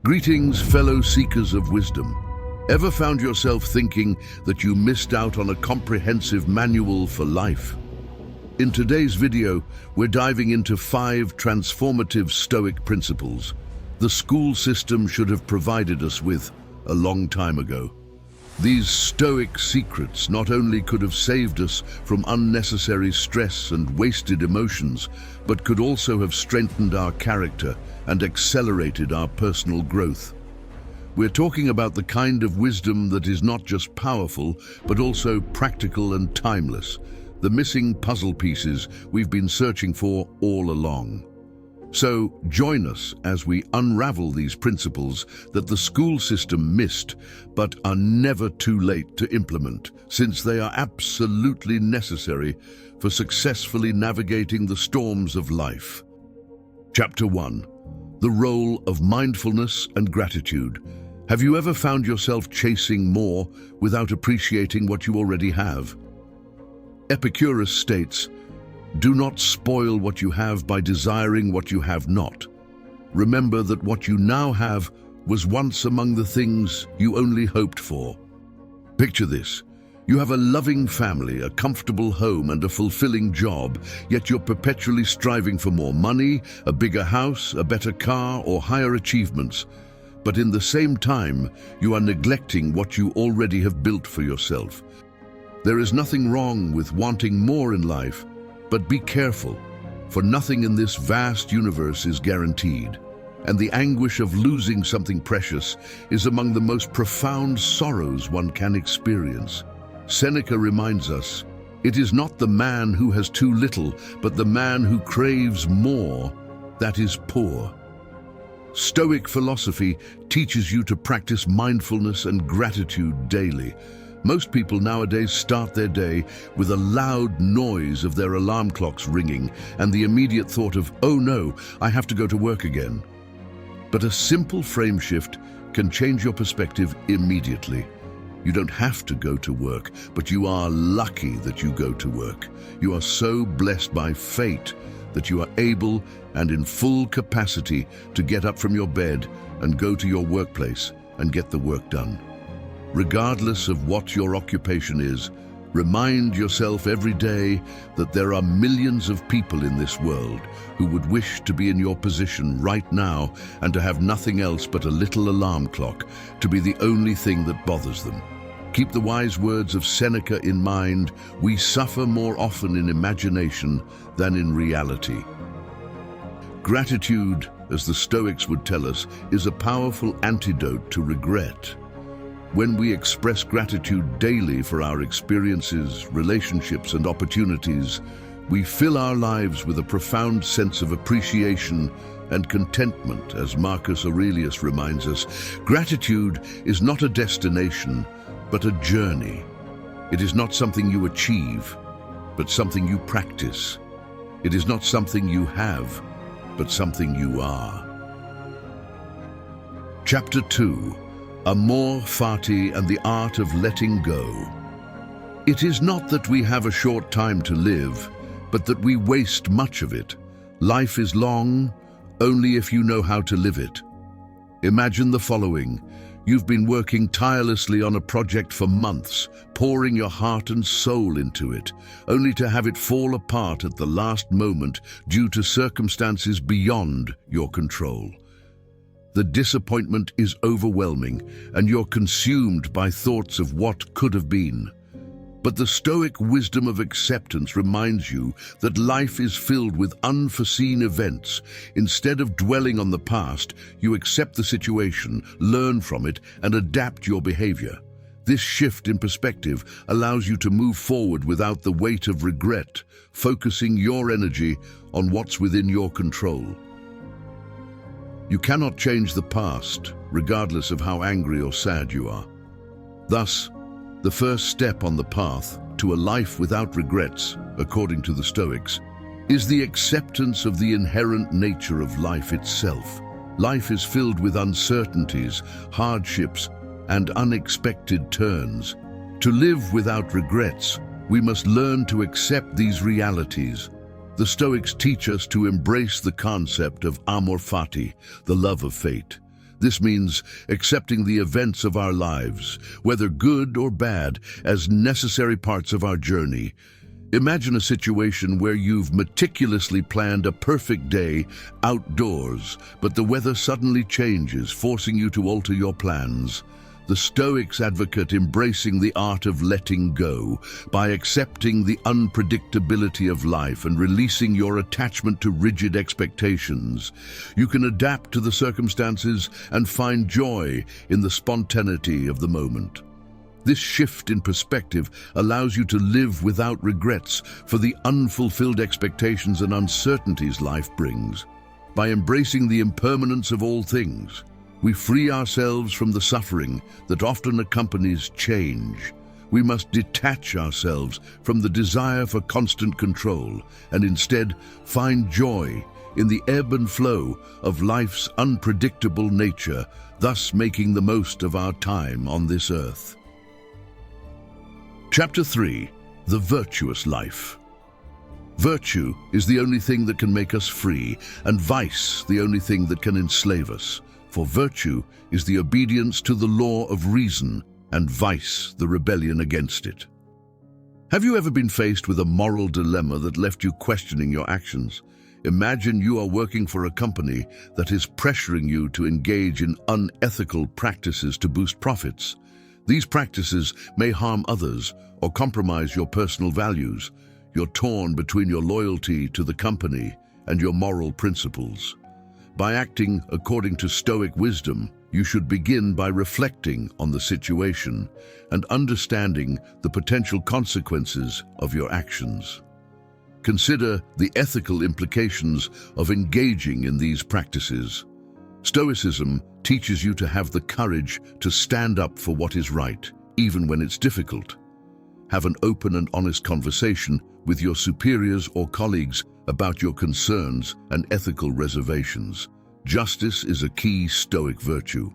Greetings, fellow seekers of wisdom. Ever found yourself thinking that you missed out on a comprehensive manual for life? In today's video, we're diving into 5 transformative Stoic principles the school system should have provided us with a long time ago. These Stoic secrets not only could have saved us from unnecessary stress and wasted emotions, but could also have strengthened our character and accelerated our personal growth. We're talking about the kind of wisdom that is not just powerful, but also practical and timeless, the missing puzzle pieces we've been searching for all along. So join us as we unravel these principles that the school system missed, but are never too late to implement, since they are absolutely necessary for successfully navigating the storms of life. Chapter 1. The role of mindfulness and gratitude. Have you ever found yourself chasing more without appreciating what you already have? Epicurus states, "Do not spoil what you have by desiring what you have not. Remember that what you now have was once among the things you only hoped for." Picture this. You have a loving family, a comfortable home, and a fulfilling job, yet you're perpetually striving for more money, a bigger house, a better car, or higher achievements. But in the same time, you are neglecting what you already have built for yourself. There is nothing wrong with wanting more in life, but be careful, for nothing in this vast universe is guaranteed, and the anguish of losing something precious is among the most profound sorrows one can experience. Seneca reminds us, "It is not the man who has too little, but the man who craves more that is poor." Stoic philosophy teaches you to practice mindfulness and gratitude daily. Most people nowadays start their day with a loud noise of their alarm clocks ringing and the immediate thought of, "Oh no, I have to go to work again." But a simple frame shift can change your perspective immediately. You don't have to go to work, but you are lucky that you go to work. You are so blessed by fate that you are able and in full capacity to get up from your bed and go to your workplace and get the work done. Regardless of what your occupation is, remind yourself every day that there are millions of people in this world who would wish to be in your position right now and to have nothing else but a little alarm clock to be the only thing that bothers them. Keep the wise words of Seneca in mind: we suffer more often in imagination than in reality. Gratitude, as the Stoics would tell us, is a powerful antidote to regret. When we express gratitude daily for our experiences, relationships, and opportunities, we fill our lives with a profound sense of appreciation and contentment. As Marcus Aurelius reminds us, gratitude is not a destination, but a journey. It is not something you achieve, but something you practice. It is not something you have, but something you are. Chapter 2. Amor fati and the art of letting go. It is not that we have a short time to live, but that we waste much of it. Life is long, only if you know how to live it. Imagine the following. You've been working tirelessly on a project for months, pouring your heart and soul into it, only to have it fall apart at the last moment due to circumstances beyond your control. The disappointment is overwhelming, and you're consumed by thoughts of what could have been. But the Stoic wisdom of acceptance reminds you that life is filled with unforeseen events. Instead of dwelling on the past, you accept the situation, learn from it, and adapt your behavior. This shift in perspective allows you to move forward without the weight of regret, focusing your energy on what's within your control. You cannot change the past, regardless of how angry or sad you are. Thus, the first step on the path to a life without regrets, according to the Stoics, is the acceptance of the inherent nature of life itself. Life is filled with uncertainties, hardships, and unexpected turns. To live without regrets, we must learn to accept these realities. The Stoics teach us to embrace the concept of amor fati, the love of fate. This means accepting the events of our lives, whether good or bad, as necessary parts of our journey. Imagine a situation where you've meticulously planned a perfect day outdoors, but the weather suddenly changes, forcing you to alter your plans. The Stoics advocate embracing the art of letting go by accepting the unpredictability of life and releasing your attachment to rigid expectations. You can adapt to the circumstances and find joy in the spontaneity of the moment. This shift in perspective allows you to live without regrets for the unfulfilled expectations and uncertainties life brings. By embracing the impermanence of all things, we free ourselves from the suffering that often accompanies change. We must detach ourselves from the desire for constant control and instead find joy in the ebb and flow of life's unpredictable nature, thus making the most of our time on this earth. Chapter 3. The Virtuous Life. Virtue is the only thing that can make us free, and vice the only thing that can enslave us. For virtue is the obedience to the law of reason, and vice the rebellion against it. Have you ever been faced with a moral dilemma that left you questioning your actions? Imagine you are working for a company that is pressuring you to engage in unethical practices to boost profits. These practices may harm others or compromise your personal values. You're torn between your loyalty to the company and your moral principles. By acting according to Stoic wisdom, you should begin by reflecting on the situation and understanding the potential consequences of your actions. Consider the ethical implications of engaging in these practices. Stoicism teaches you to have the courage to stand up for what is right, even when it's difficult. Have an open and honest conversation with your superiors or colleagues about your concerns and ethical reservations. Justice is a key Stoic virtue.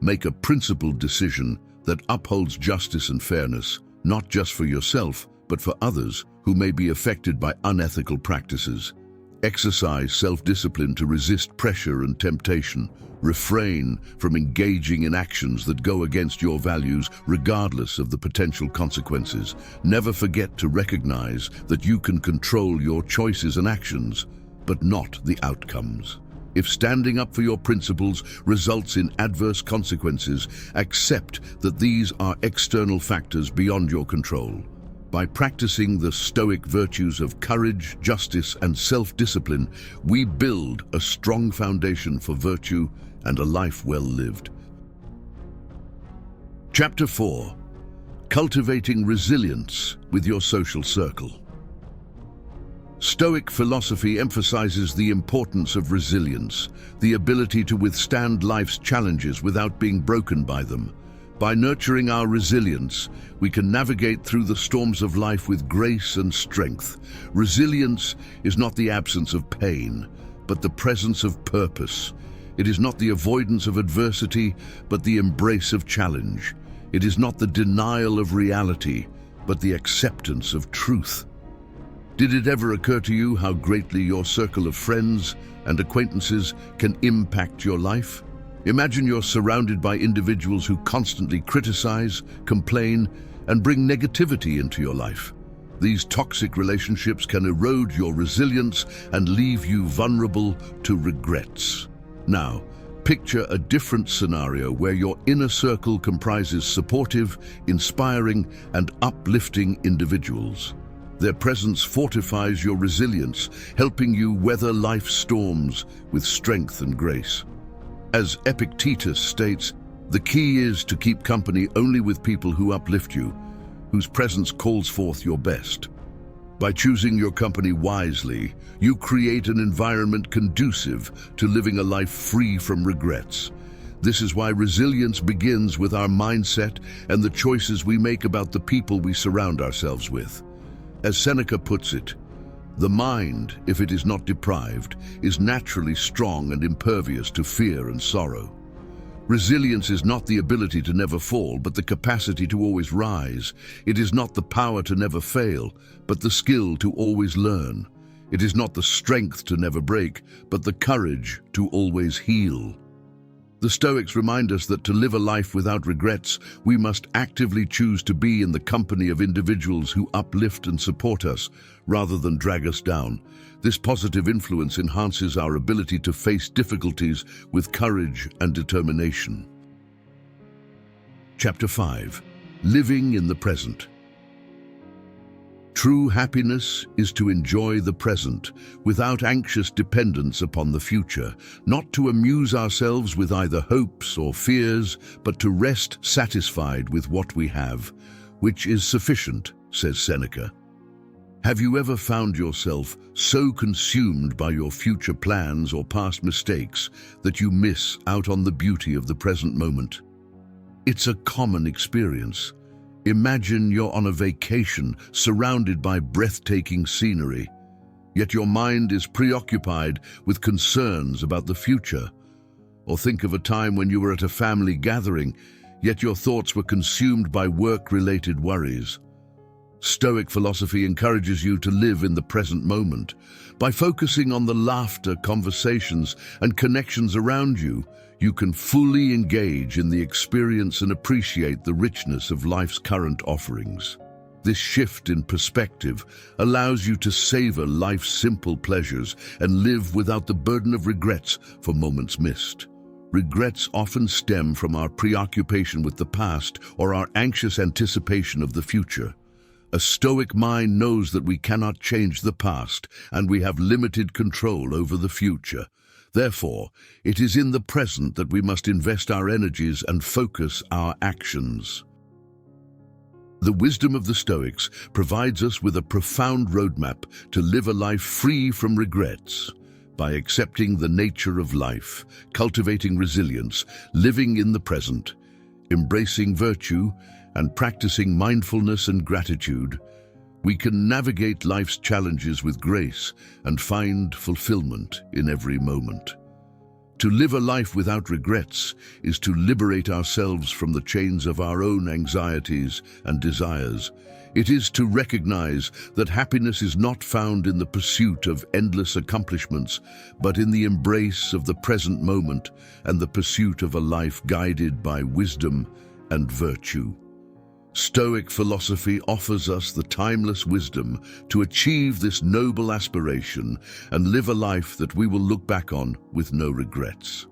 Make a principled decision that upholds justice and fairness, not just for yourself, but for others who may be affected by unethical practices. Exercise self-discipline to resist pressure and temptation. Refrain from engaging in actions that go against your values, regardless of the potential consequences. Never forget to recognize that you can control your choices and actions, but not the outcomes. If standing up for your principles results in adverse consequences, accept that these are external factors beyond your control. By practicing the Stoic virtues of courage, justice, and self-discipline, we build a strong foundation for virtue and a life well lived. Chapter 4. Cultivating resilience with your social circle. Stoic philosophy emphasizes the importance of resilience, the ability to withstand life's challenges without being broken by them. By nurturing our resilience, we can navigate through the storms of life with grace and strength. Resilience is not the absence of pain, but the presence of purpose. It is not the avoidance of adversity, but the embrace of challenge. It is not the denial of reality, but the acceptance of truth. Did it ever occur to you how greatly your circle of friends and acquaintances can impact your life? Imagine you're surrounded by individuals who constantly criticize, complain, and bring negativity into your life. These toxic relationships can erode your resilience and leave you vulnerable to regrets. Now, picture a different scenario where your inner circle comprises supportive, inspiring, and uplifting individuals. Their presence fortifies your resilience, helping you weather life's storms with strength and grace. As Epictetus states, the key is to keep company only with people who uplift you, whose presence calls forth your best. By choosing your company wisely, you create an environment conducive to living a life free from regrets. This is why resilience begins with our mindset and the choices we make about the people we surround ourselves with. As Seneca puts it, the mind, if it is not deprived, is naturally strong and impervious to fear and sorrow. Resilience is not the ability to never fall, but the capacity to always rise. It is not the power to never fail, but the skill to always learn. It is not the strength to never break, but the courage to always heal. The Stoics remind us that to live a life without regrets, we must actively choose to be in the company of individuals who uplift and support us, rather than drag us down. This positive influence enhances our ability to face difficulties with courage and determination. Chapter 5. Living in the Present. True happiness is to enjoy the present, without anxious dependence upon the future, not to amuse ourselves with either hopes or fears, but to rest satisfied with what we have, which is sufficient, says Seneca. Have you ever found yourself so consumed by your future plans or past mistakes that you miss out on the beauty of the present moment? It's a common experience. Imagine you're on a vacation surrounded by breathtaking scenery, yet your mind is preoccupied with concerns about the future. Or think of a time when you were at a family gathering, yet your thoughts were consumed by work-related worries. Stoic philosophy encourages you to live in the present moment. By focusing on the laughter, conversations, and connections around you, you can fully engage in the experience and appreciate the richness of life's current offerings. This shift in perspective allows you to savor life's simple pleasures and live without the burden of regrets for moments missed. Regrets often stem from our preoccupation with the past or our anxious anticipation of the future. A Stoic mind knows that we cannot change the past and we have limited control over the future. Therefore, it is in the present that we must invest our energies and focus our actions. The wisdom of the Stoics provides us with a profound roadmap to live a life free from regrets. By accepting the nature of life, cultivating resilience, living in the present, embracing virtue, and practicing mindfulness and gratitude, we can navigate life's challenges with grace and find fulfillment in every moment. To live a life without regrets is to liberate ourselves from the chains of our own anxieties and desires. It is to recognize that happiness is not found in the pursuit of endless accomplishments, but in the embrace of the present moment and the pursuit of a life guided by wisdom and virtue. Stoic philosophy offers us the timeless wisdom to achieve this noble aspiration and live a life that we will look back on with no regrets.